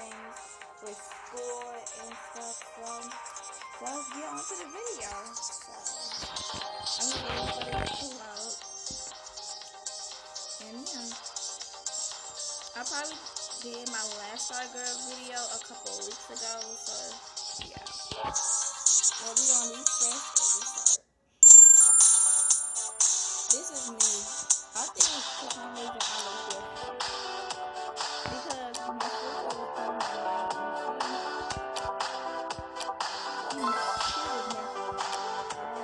things with school and stuff. So let's get on to the video. I'm waiting for this to load. And yeah, I probably did my last Stargirl video a couple of weeks ago. So yeah, well, we gonna refresh every start. This is me. I think for some reason I look different because my sister was playing my mic and she was messing with my mic. I don't know why she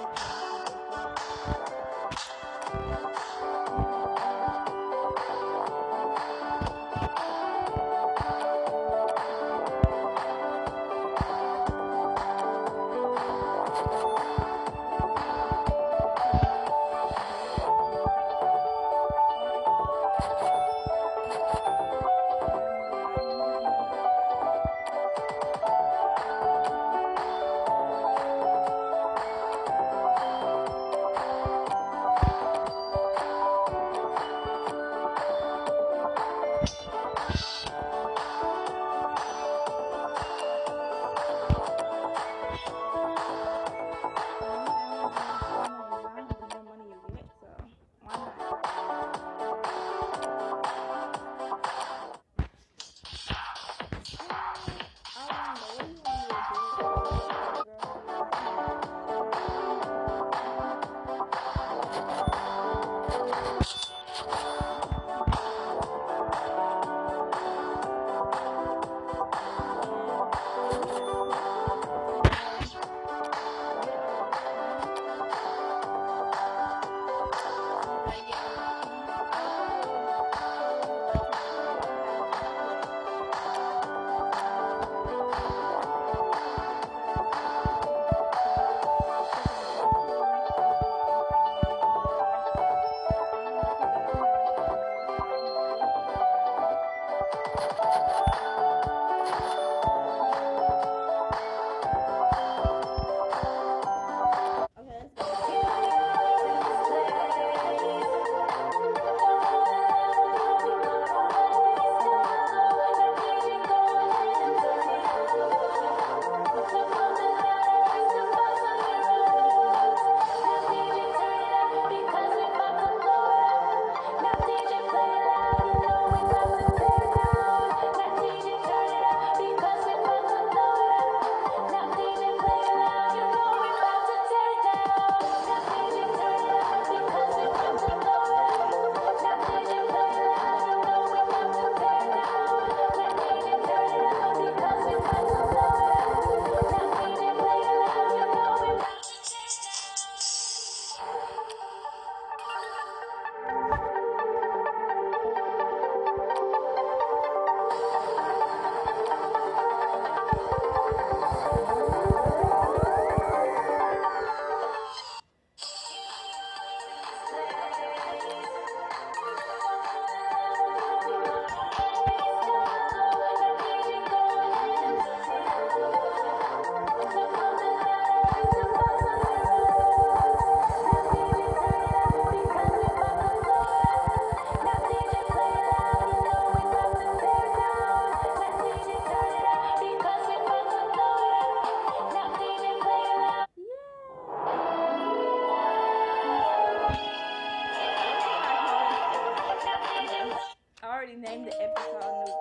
did that. I already named the episode New.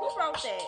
Who wrote that?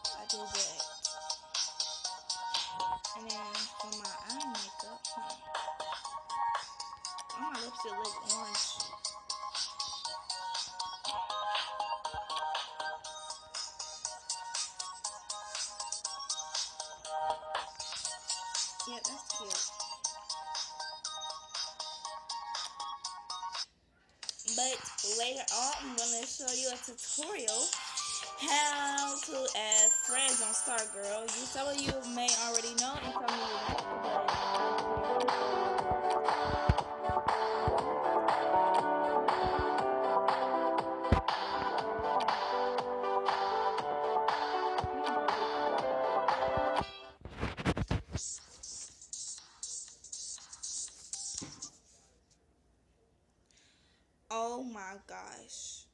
I do that. And then for my eye makeup, all my lipstick look orange. Yeah, that's cute. But later on, I'm going to show you a tutorial how to add friends on Stargirl. Some of you may already know and some of you don't, but oh my gosh.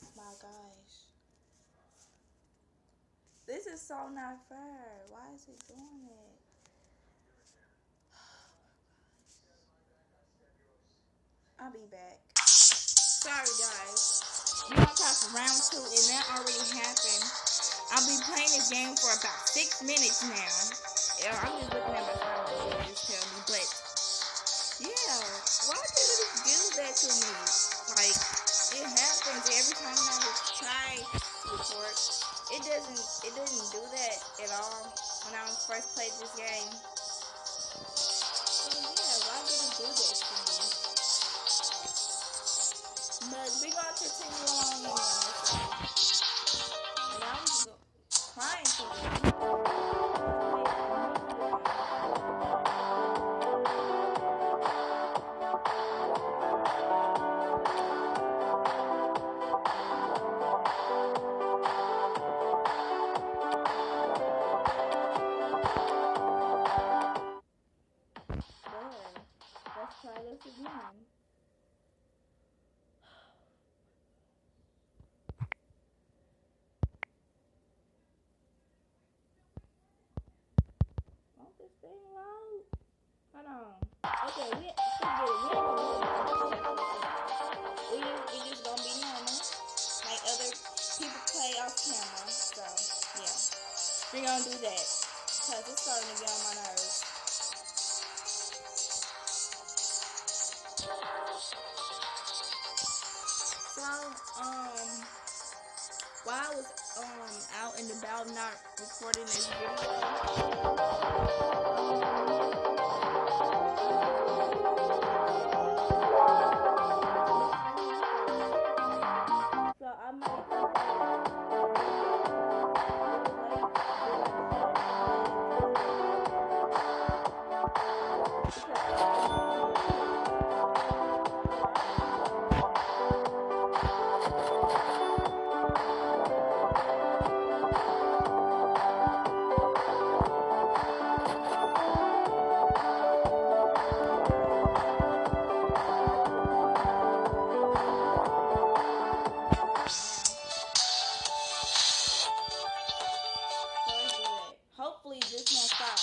Oh my gosh. This is so not fair. Why is it doing it? I'll be back. Sorry guys. We're gonna pass round 2 and that already happened. I'll be playing this game for about 6 minutes now. Yeah, I'm just looking at my phone and it just tell me, but yeah, why did it do that to me? Like, it happens every time I try to record. It didn't do that at all when I first played this game. So yeah, why did it do that to me? But we're gonna continue on anyway, so and I'm trying to let's try this again. Won't this thing load? Hold on. Okay, we forget it. We just gonna be normal, like other people play off camera. So yeah, we're gonna do that because it's starting to get on my nerves. So while I was out and about not recording this video. So I might hopefully this won't stop.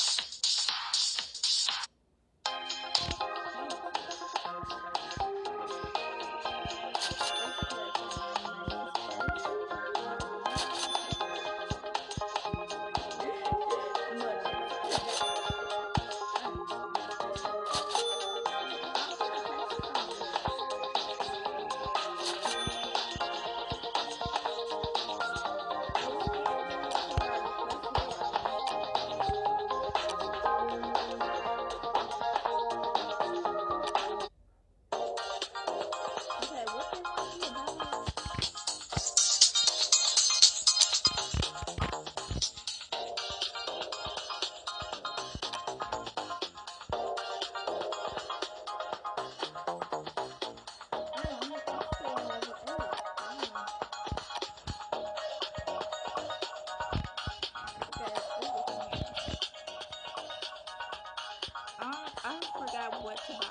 I forgot what to buy.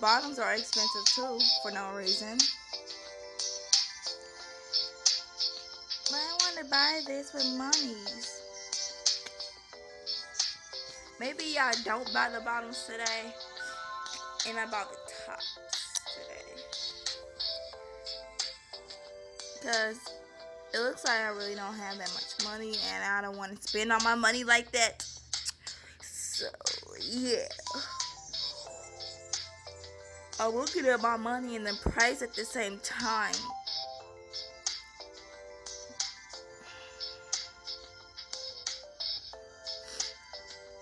bottoms are expensive too for no reason. But I want to buy this with monies. Maybe I don't buy the bottoms today, and I bought the tops today. Because it looks like I really don't have that much money, and I don't want to spend all my money like that. So, yeah. I'm looking at my money and the price at the same time.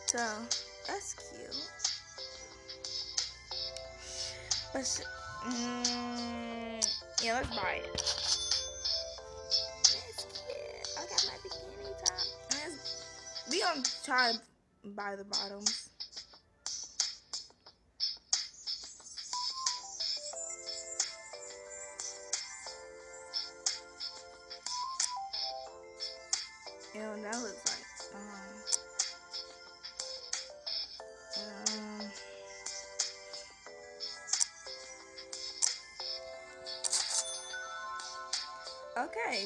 So, that's cute. But, yeah, let's buy it. That's cute. I got my bikini top. And we gonna try to buy the bottoms. That looks like, okay.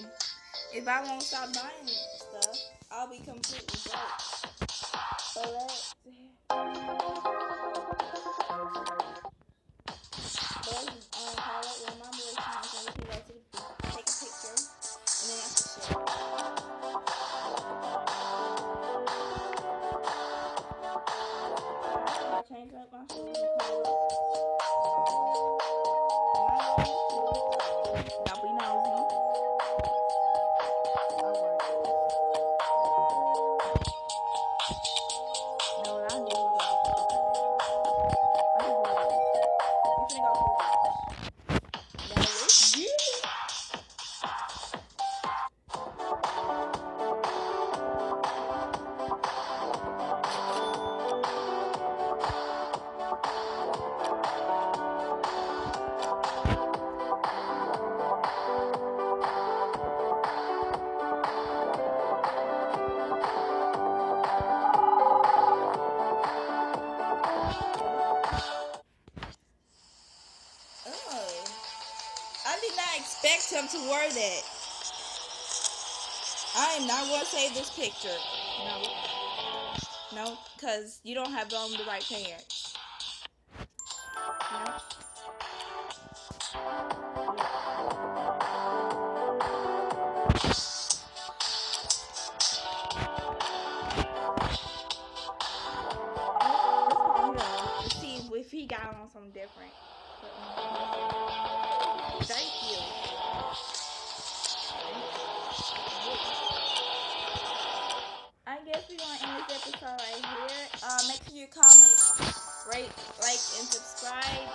If I won't stop buying stuff, I'll be completely broke. So let's call it one of my boyfriends, and we can go to the beach, take a picture, and then I can share it. I change up my shoes and color. Don't be nosy. I'll work it. No, what I do is I'm finna go to the beach. Now let's get it. I did not expect him to wear that. I am not going to save this picture. No, because you don't have on the right pants. No. Let's see if he got on something different. Thank you. I guess we're going to end this episode right here. Make sure you comment, rate, like, and subscribe.